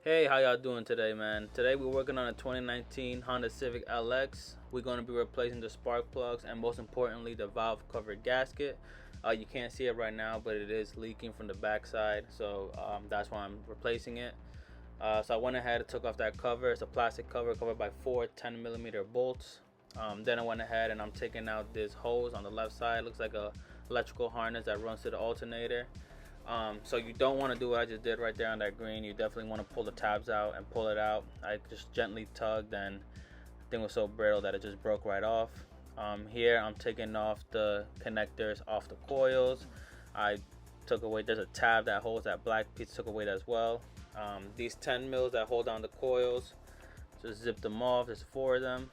Hey, how y'all doing today, man? Today we're working on a 2019 Honda Civic LX. We're going to be replacing the spark plugs and most importantly the valve cover gasket. You can't see it right now, but it is leaking from the backside, so that's why I'm replacing it. So I went ahead and took off that cover. It's a plastic cover covered by four 10mm bolts. Then I went ahead and I'm taking out this hose on the left side. It looks like a electrical harness that runs to the alternator. So you don't want to do what I just did right there on that green. You definitely want to pull the tabs out and pull it out. I just gently tugged and the thing was so brittle that it just broke right off. Here I'm taking off the connectors off the coils. I took away, there's a tab that holds that black piece, took away that as well. These 10 mils that hold down the coils, just zip them off. There's four of them.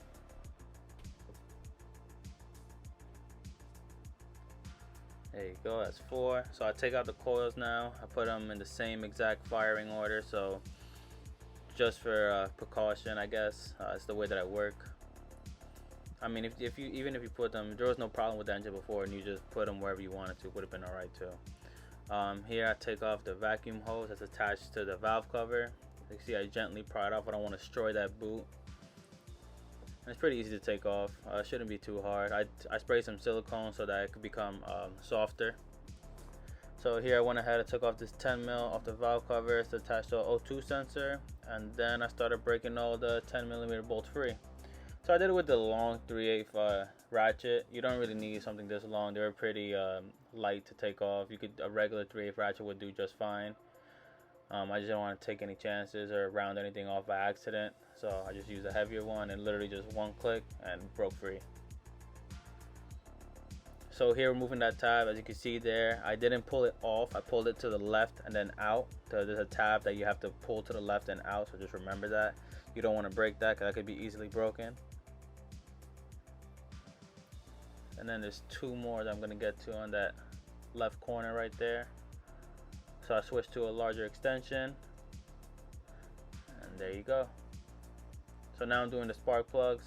There you go, that's four. So I take out the coils now. I put them in the same exact firing order. So just for precaution, I guess, it's the way that I work. I mean, if you even if you put them, there was no problem with the engine before, and you just put them wherever you wanted to, would have been all right too. Here I take off the vacuum hose that's attached to the valve cover. You see, I gently pry it off. I don't want to destroy that boot. And it's pretty easy to take off. Shouldn't be too hard. I sprayed some silicone so that it could become softer. So here I went ahead and took off this 10 mil off the valve cover. It's attached to an O2 sensor, and then I started breaking all the 10mm bolts free. So I did it with the long 3/8 ratchet. You don't really need something this long. They're pretty light to take off. A regular 3/8 ratchet would do just fine. I just don't want to take any chances or round anything off by accident, so I just used a heavier one and literally just one click and broke free. So here we're moving that tab, as you can see there. I didn't pull it off. I pulled it to the left and then out. So there's a tab that you have to pull to the left and out, so just remember that. You don't want to break that because that could be easily broken. And then there's two more that I'm going to get to on that left corner right there. So I switched to a larger extension, and there you go. So now I'm doing the spark plugs.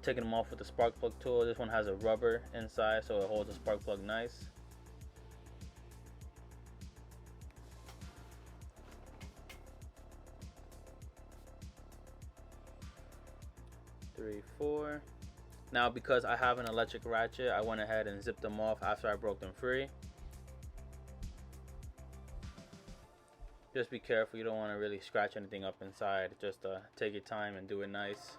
Taking them off with the spark plug tool. This one has a rubber inside, so it holds the spark plug nice. Three, four. Now because I have an electric ratchet, I went ahead and zipped them off after I broke them free. Just be careful, you don't want to really scratch anything up inside. Just take your time and do it nice.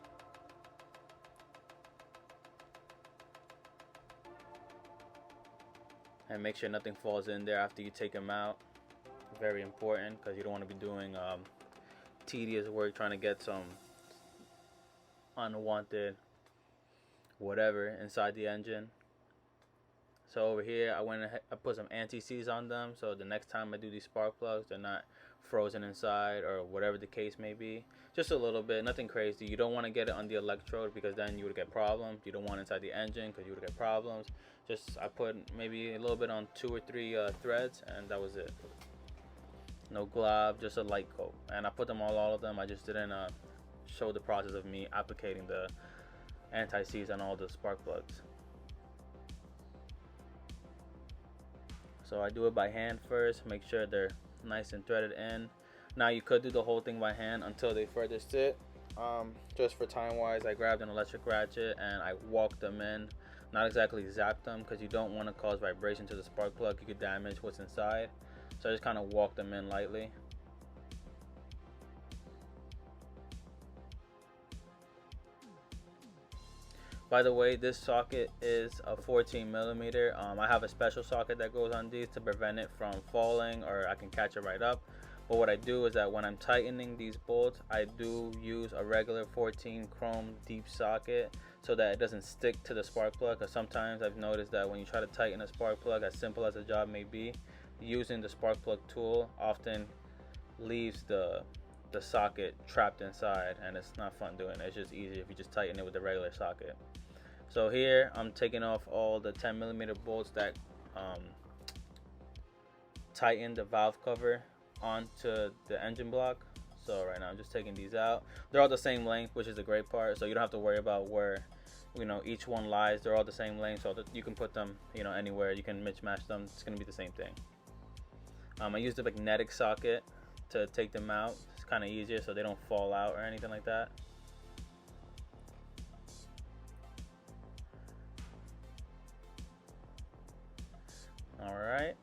And make sure nothing falls in there after you take them out. Very important, because you don't want to be doing tedious work trying to get some unwanted whatever inside the engine. So over here I put some anti-seize on them, so the next time I do these spark plugs, they're not frozen inside or whatever the case may be. Just a little bit, nothing crazy. You don't want to get it on the electrode because then you would get problems. You don't want it inside the engine because you would get problems. Just I put maybe a little bit on 2 or 3 threads, and that was it. No glob, just a light coat. And I put them all of them. I just didn't show the process of me applicating the anti-seize on all the spark plugs. So I do it by hand first, make sure they're nice and threaded in. Now you could do the whole thing by hand until they further sit. Just for time wise, I grabbed an electric ratchet and I walked them in. Not exactly zap them, because you don't want to cause vibration to the spark plug. You could damage what's inside. So I just kind of walked them in lightly. By the way, this socket is a 14mm. I have a special socket that goes on these to prevent it from falling, or I can catch it right up. But what I do is that when I'm tightening these bolts, I do use a regular 14 chrome deep socket so that it doesn't stick to the spark plug. Because sometimes I've noticed that when you try to tighten a spark plug, as simple as the job may be, using the spark plug tool often leaves the socket trapped inside, and it's not fun doing it. It's just easier if you just tighten it with the regular socket. So here I'm taking off all the 10mm bolts that tighten the valve cover onto the engine block. So right now I'm just taking these out. They're all the same length, which is the great part, so you don't have to worry about where each one lies. They're all the same length, so that you can put them anywhere. You can mismatch them. It's gonna be the same thing. I used a magnetic socket to take them out. It's kind of easier so they don't fall out or anything like that. Alright,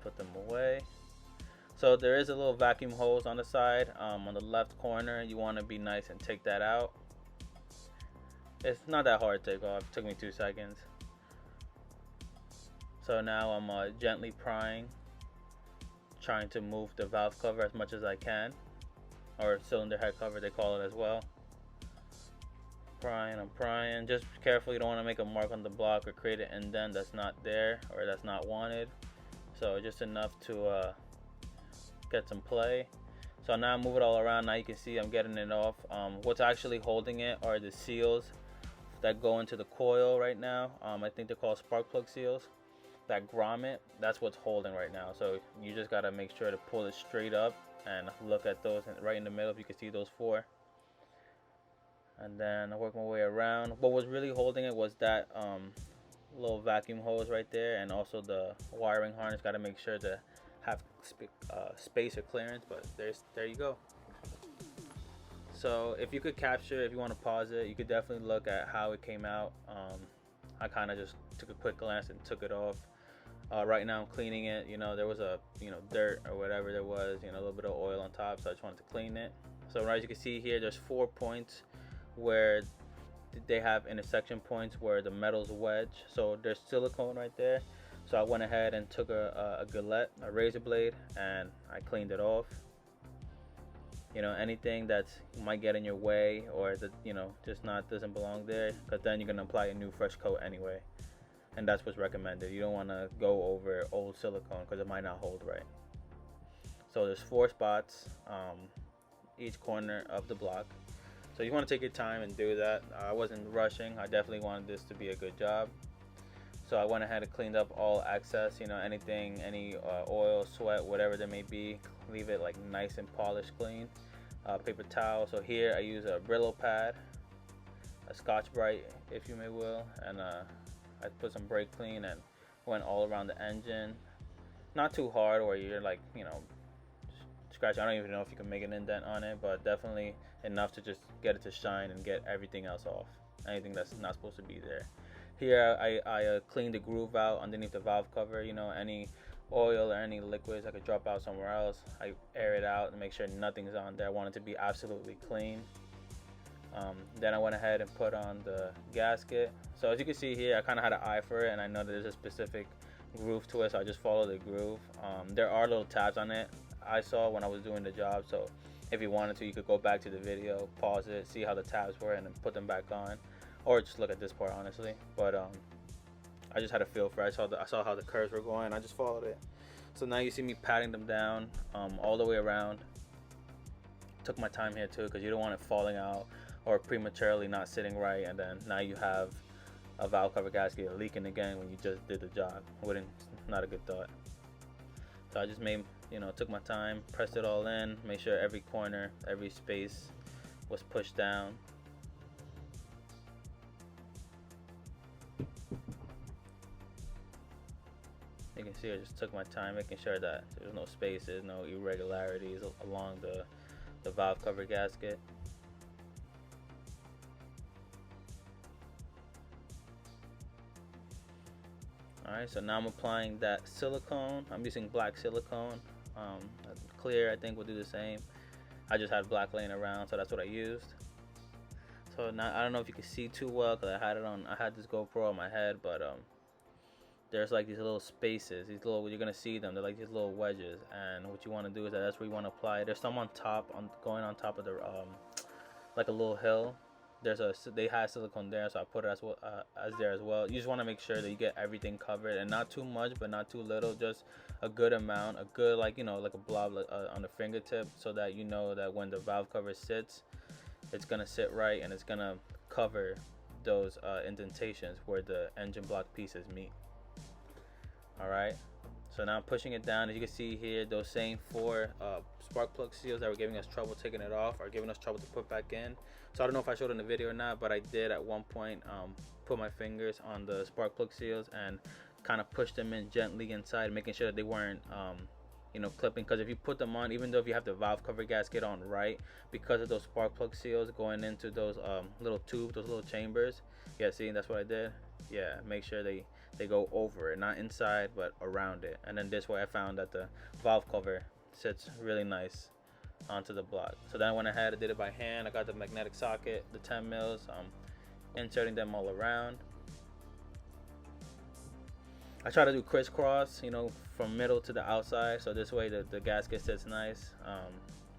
put them away. So there is a little vacuum hose on the side, on the left corner. You want to be nice and take that out. It's not that hard to take off. It took me 2 seconds. So now I'm gently prying, trying to move the valve cover as much as I can, or cylinder head cover they call it as well. I'm prying. Just careful, you don't want to make a mark on the block or create an indent that's not there or that's not wanted. So just enough to get some play. So now I move it all around. Now you can see I'm getting it off. What's actually holding it are the seals that go into the coil right now. I think they're called spark plug seals. That grommet, that's what's holding right now. So you just gotta make sure to pull it straight up and look at those right in the middle. If you can see those 4. And then I work my way around. What was really holding it was that little vacuum hose right there, and also the wiring harness. Got to make sure to have space or clearance. But there you go. So if you could capture, if you want to pause it, you could definitely look at how it came out. I kind of just took a quick glance and took it off. Right now I'm cleaning it. There was a dirt or whatever there was, a little bit of oil on top, so I just wanted to clean it. So as you can see here, there's 4 points where they have intersection points where the metal's wedge. So there's silicone right there. So I went ahead and took a gillette, a razor blade, and I cleaned it off. Anything that might get in your way or that just doesn't belong there, because then you're gonna apply a new fresh coat anyway, and that's what's recommended. You don't want to go over old silicone because it might not hold right. So there's 4 spots, each corner of the block. So you want to take your time and do that. I wasn't rushing. I definitely wanted this to be a good job. So I went ahead and cleaned up all excess, anything, any oil, sweat, whatever there may be. Leave it like nice and polished clean. Paper towel. So here I use a Brillo pad, a Scotch-Brite, if you may will, and I put some brake clean and went all around the engine. Not too hard where you're like, scratch. I don't even know if you can make an indent on it, but definitely enough to just get it to shine and get everything else off, anything that's not supposed to be there. Here I cleaned the groove out underneath the valve cover. Any oil or any liquids I could drop out somewhere else, I air it out and make sure nothing's on there. I want it to be absolutely clean. Then I went ahead and put on the gasket. So as you can see here, I kind of had an eye for it, and I know that there's a specific groove to it, so I just follow the groove. There are little tabs on it I saw when I was doing the job, so if you wanted to, you could go back to the video, pause it, see how the tabs were, and then put them back on, or just look at this part, honestly. But I just had a feel for it. I saw how the curves were going. I just followed it. So now you see me patting them down all the way around. Took my time here too, because you don't want it falling out or prematurely not sitting right, and then now you have a valve cover gasket leaking again when you just did the job. Not a good thought. So I just took my time, pressed it all in, make sure every corner, every space was pushed down. You can see I just took my time, making sure that there's no spaces, no irregularities along the valve cover gasket. Alright, so now I'm applying that silicone. I'm using black silicone. Clear, I think, will do the same. I just had black laying around, so that's what I used. So now I don't know if you can see too well because I had this GoPro on my head, but there's like these little spaces, you're gonna see them. They're like these little wedges, and what you want to do is that's where you want to apply. There's some on top, going on top of the like a little hill. They had silicone there, so I put it as well as there as well. You just want to make sure that you get everything covered, and not too much, but not too little. Just a good amount, a good like a blob on the fingertip, so that you know that when the valve cover sits, it's gonna sit right and it's gonna cover those indentations where the engine block pieces meet. All right. So now I'm pushing it down. As you can see here, those same 4 spark plug seals that were giving us trouble taking it off are giving us trouble to put back in. So I don't know if I showed in the video or not, but I did at one point put my fingers on the spark plug seals and kind of push them in gently inside, making sure that they weren't clipping, because if you put them on, even though if you have the valve cover gasket on right, because of those spark plug seals going into those little tubes, those little chambers. Yeah, see, that's what I did. Yeah, make sure they go over it, not inside but around it. And then this way I found that the valve cover sits really nice onto the block. So then I went ahead and did it by hand. I got the magnetic socket, the 10 mils, inserting them all around. I try to do crisscross, from middle to the outside, so this way the gasket sits nice.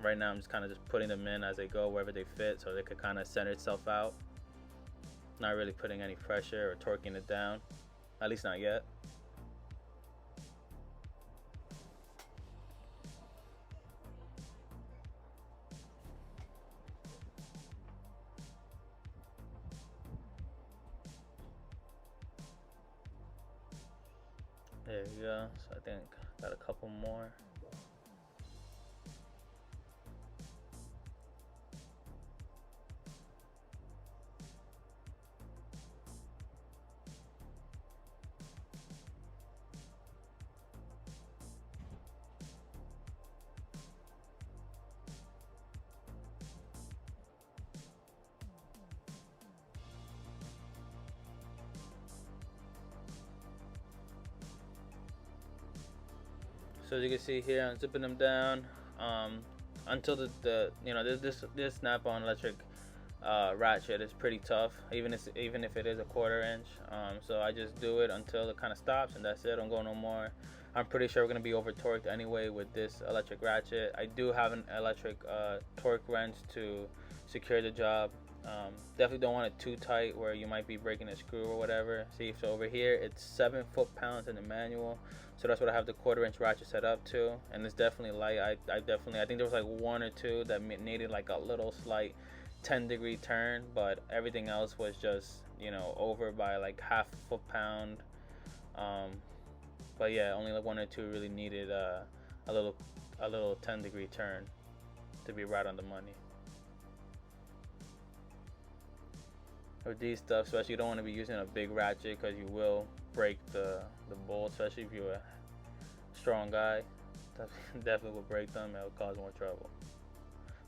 Right now I'm just kind of just putting them in as they go, wherever they fit, so they could kind of center itself out. Not really putting any pressure or torquing it down, at least not yet. There you go. So I think got a couple more. So as you can see here, I'm zipping them down until this snap-on electric ratchet is pretty tough, even if it is a 1/4 inch. So I just do it until it kind of stops, and that's it. Don't go no more. I'm pretty sure we're gonna be over torqued anyway with this electric ratchet. I do have an electric torque wrench to secure the job. Definitely don't want it too tight where you might be breaking a screw or whatever. See, so over here it's 7 foot-pounds in the manual, so that's what I have the 1/4 inch ratchet set up to, and it's definitely light. I think there was like one or two that needed like a little slight 10-degree turn, but everything else was just over by like 1/2 foot-pound. But yeah, only like one or two really needed a little 10-degree turn to be right on the money. With these stuff, especially, you don't want to be using a big ratchet because you will break the bolt, especially if you're a strong guy. Definitely will break them. It'll cause more trouble.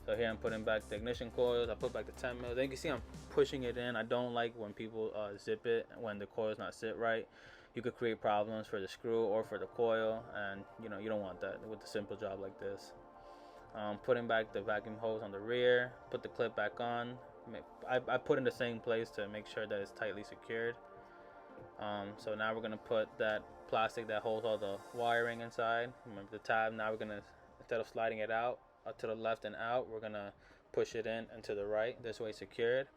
So here I'm putting back the ignition coils. I put back the 10 mils. Then you can see I'm pushing it in. I don't like when people zip it when the coil's not sit right. You could create problems for the screw or for the coil, and you don't want that with a simple job like this. Putting back the vacuum hose on the rear. Put the clip back on. I put in the same place to make sure that it's tightly secured. So now we're gonna put that plastic that holds all the wiring inside. Remember the tab. Now we're gonna, instead of sliding it out to the left and out, we're gonna push it in and to the right. This way secured.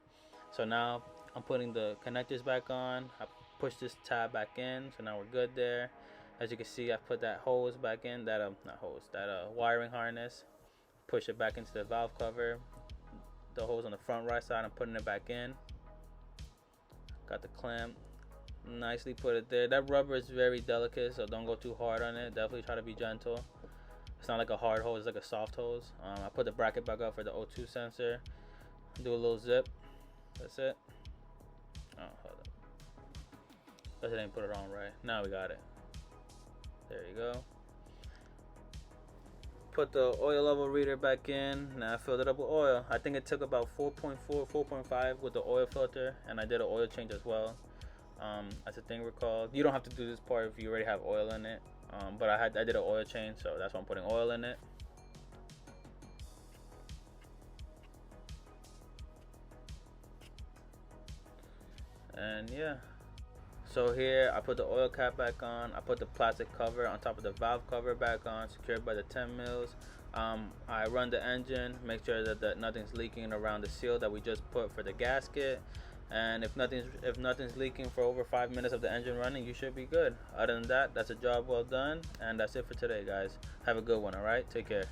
So now I'm putting the connectors back on. I push this tab back in. So now we're good there. As you can see, I put that hose back in. That wiring harness. Push it back into the valve cover. The hose on the front right side, I'm putting it back in. Got the clamp, nicely put it there. That rubber is very delicate, so don't go too hard on it. Definitely try to be gentle. It's not like a hard hose, it's like a soft hose. I put the bracket back up for the O2 sensor. Do a little zip. That's it. Oh, hold up. Guess I didn't put it on right. Now we got it. There you go. Put the oil level reader back in. Now I filled it up with oil. I think it took about 4.4, 4.5 with the oil filter, and I did an oil change as well. That's a thing we're called. You don't have to do this part if you already have oil in it, but I did an oil change, so that's why I'm putting oil in it. And yeah. So here I put the oil cap back on. I put the plastic cover on top of the valve cover back on, secured by the 10 mils. I run the engine, make sure that nothing's leaking around the seal that we just put for the gasket. And if nothing's leaking for over 5 minutes of the engine running, you should be good. Other than that, that's a job well done. And that's it for today, guys. Have a good one, all right? Take care.